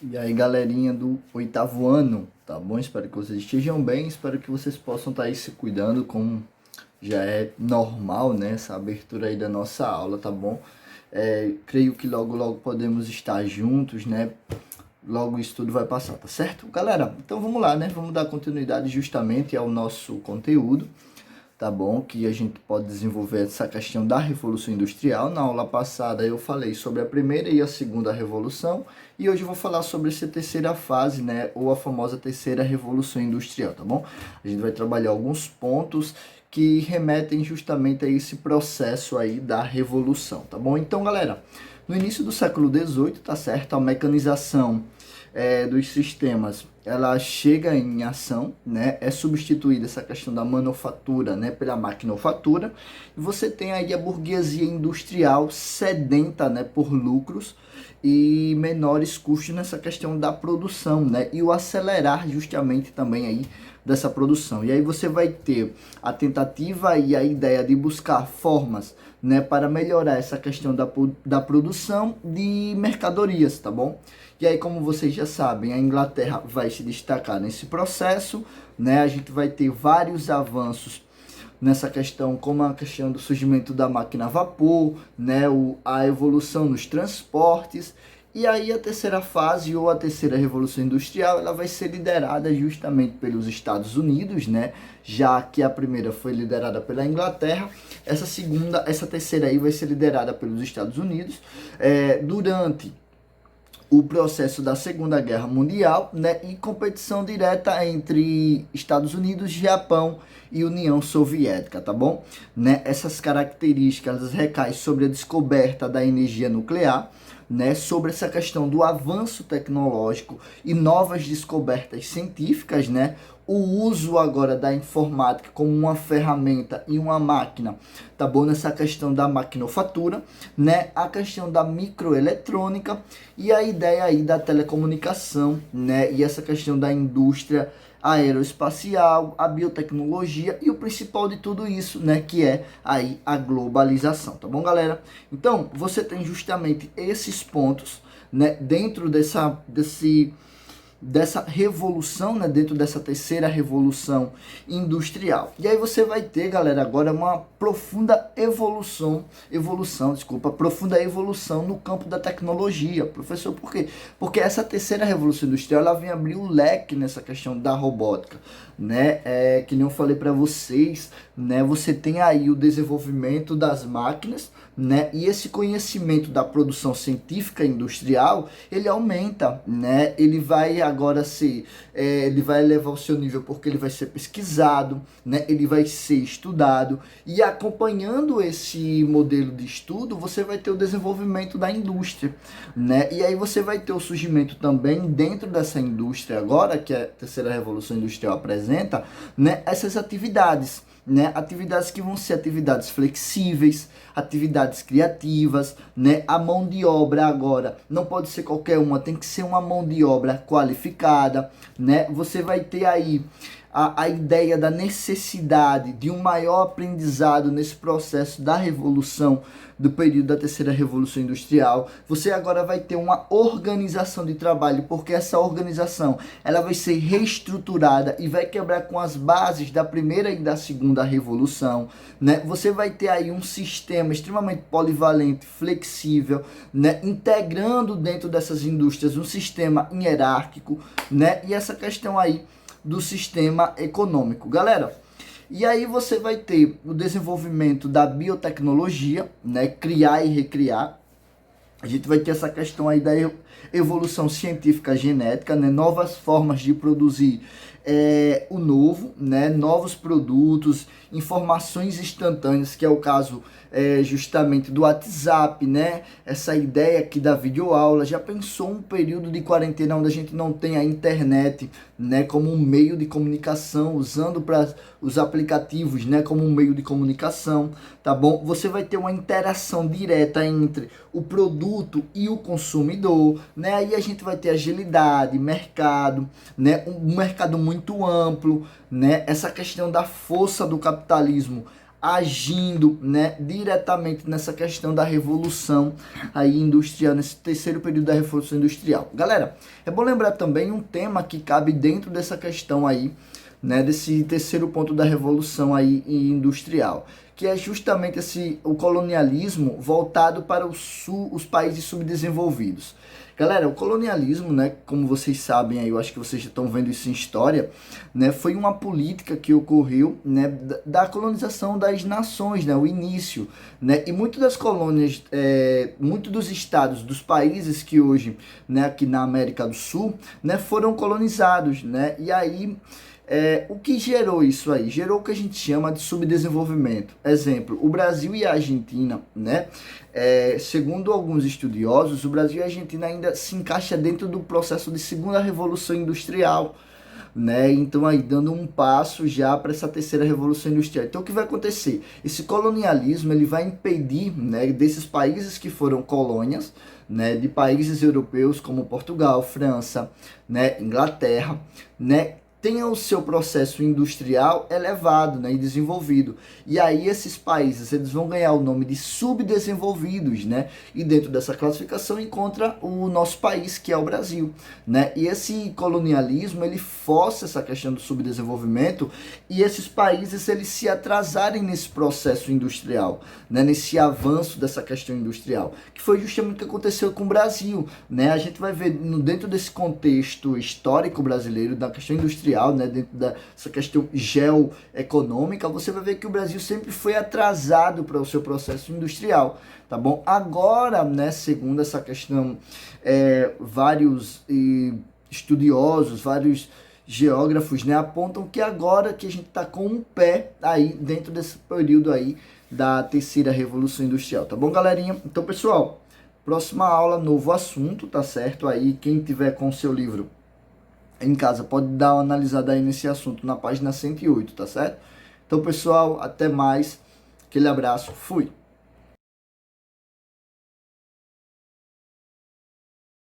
E aí, galerinha do oitavo ano, tá bom? Espero que vocês estejam bem, espero que vocês possam estar aí se cuidando, como já é normal, né? Essa abertura aí da nossa aula, tá bom? Creio que logo podemos estar juntos, né? Logo isso tudo vai passar, tá certo? Galera, então vamos lá, né? Vamos dar continuidade justamente ao nosso conteúdo, tá bom? Que a gente pode desenvolver essa questão da Revolução Industrial. Na aula passada eu falei sobre a primeira e a segunda revolução, e hoje eu vou falar sobre essa terceira fase, né? Ou a famosa terceira Revolução Industrial, tá bom? A gente vai trabalhar alguns pontos que remetem justamente a esse processo aí da revolução, tá bom? Então, galera, no início do século XVIII, tá certo? A mecanização dos sistemas, ela chega em ação, né? É substituída essa questão da manufatura, né, pela maquinofatura, e você tem aí a burguesia industrial sedenta, né, por lucros e menores custos nessa questão da produção, né, e o acelerar justamente também aí dessa produção. E aí você vai ter a tentativa e a ideia de buscar formas, né, para melhorar essa questão da produção de mercadorias, tá bom? E aí, como vocês já sabem, a Inglaterra vai se destacar nesse processo, né? A gente vai ter vários avanços nessa questão, como a questão do surgimento da máquina a vapor, né? A evolução nos transportes. E aí a terceira fase, ou a terceira revolução industrial, ela vai ser liderada justamente pelos Estados Unidos, né? Já que a primeira foi liderada pela Inglaterra, essa terceira aí vai ser liderada pelos Estados Unidos. Durante o processo da Segunda Guerra Mundial, né, e competição direta entre Estados Unidos, Japão e União Soviética, tá bom? Né, essas características recaem sobre a descoberta da energia nuclear, né, sobre essa questão do avanço tecnológico e novas descobertas científicas, né, o uso agora da informática como uma ferramenta e uma máquina, tá bom? Nessa questão da maquinofatura, né, a questão da microeletrônica e a ideia aí da telecomunicação, né, e essa questão da indústria aeroespacial, a biotecnologia e o principal de tudo isso, né, que é aí a globalização, tá bom, galera? Então, você tem justamente esses pontos, né, dentro dessa revolução, né, dentro dessa terceira revolução industrial. E aí você vai ter, galera, agora uma profunda evolução no campo da tecnologia. Professor, por quê? Porque essa terceira revolução industrial, ela vem abrir o leque nessa questão da robótica, né? Que nem eu falei para vocês, né, você tem aí o desenvolvimento das máquinas, né, e esse conhecimento da produção científica e industrial, ele aumenta, né, ele vai agora ser, ele vai elevar o seu nível porque ele vai ser pesquisado, né, ele vai ser estudado, e acompanhando esse modelo de estudo, você vai ter o desenvolvimento da indústria, né, e aí você vai ter o surgimento também dentro dessa indústria agora, que a terceira revolução industrial apresenta, né, essas atividades, né, atividades que vão ser atividades flexíveis, atividades criativas, né, a mão de obra agora não pode ser qualquer uma, tem que ser uma mão de obra qualificada, né, você vai ter aí a ideia da necessidade de um maior aprendizado nesse processo da revolução, do período da terceira revolução industrial. Você agora vai ter uma organização de trabalho, porque essa organização ela vai ser reestruturada e vai quebrar com as bases da primeira e da segunda revolução, né? Você vai ter aí um sistema extremamente polivalente, flexível, né, integrando dentro dessas indústrias um sistema hierárquico, né? E essa questão aí do sistema econômico. Galera, e aí você vai ter o desenvolvimento da biotecnologia, né, criar e recriar. A gente vai ter essa questão aí da evolução científica genética, né, novas formas de produzir o novo, né, novos produtos, informações instantâneas, que é o caso justamente do WhatsApp, né, essa ideia aqui da videoaula. Já pensou um período de quarentena onde a gente não tem a internet, né, como um meio de comunicação, usando para os aplicativos, né, como um meio de comunicação, tá bom? Você vai ter uma interação direta entre o produto e o consumidor, né? Aí a gente vai ter agilidade, mercado, né, um mercado muito amplo, né? Essa questão da força do capitalismo agindo, né, diretamente nessa questão da revolução aí industrial, nesse terceiro período da Revolução Industrial. Galera, é bom lembrar também um tema que cabe dentro dessa questão aí, né, desse terceiro ponto da Revolução aí industrial, que é justamente o colonialismo voltado para os países subdesenvolvidos. Galera, o colonialismo, né, como vocês sabem aí, eu acho que vocês já estão vendo isso em história, né, foi uma política que ocorreu, né, da colonização das nações, né, o início, né, e muitas das colônias, muitos dos estados, dos países que hoje, né, aqui na América do Sul, né, foram colonizados, né, e aí o que gerou isso aí? Gerou o que a gente chama de subdesenvolvimento. Exemplo, o Brasil e a Argentina, né? Segundo alguns estudiosos, o Brasil e a Argentina ainda se encaixa dentro do processo de segunda revolução industrial, né? Então aí dando um passo já para essa terceira revolução industrial. Então o que vai acontecer? Esse colonialismo ele vai impedir, né, desses países que foram colônias, né, de países europeus como Portugal, França, né, Inglaterra, né, tenha o seu processo industrial elevado, né, e desenvolvido. E aí esses países eles vão ganhar o nome de subdesenvolvidos, né? E dentro dessa classificação encontra o nosso país, que é o Brasil, né? E esse colonialismo, ele força essa questão do subdesenvolvimento e esses países eles se atrasarem nesse processo industrial, né, nesse avanço dessa questão industrial, que foi justamente o que aconteceu com o Brasil, né? A gente vai ver dentro desse contexto histórico brasileiro, da questão industrial, né, dentro dessa questão geoeconômica, você vai ver que o Brasil sempre foi atrasado para o seu processo industrial, tá bom? Agora, né, segundo essa questão, vários estudiosos, vários geógrafos, né, apontam que agora que a gente está com um pé aí dentro desse período aí da terceira revolução industrial, tá bom, galerinha? Então, pessoal, próxima aula, novo assunto, tá certo? Aí, quem tiver com o seu livro em casa pode dar uma analisada aí nesse assunto na página 108, tá certo? Então, pessoal, até mais. Aquele abraço. Fui.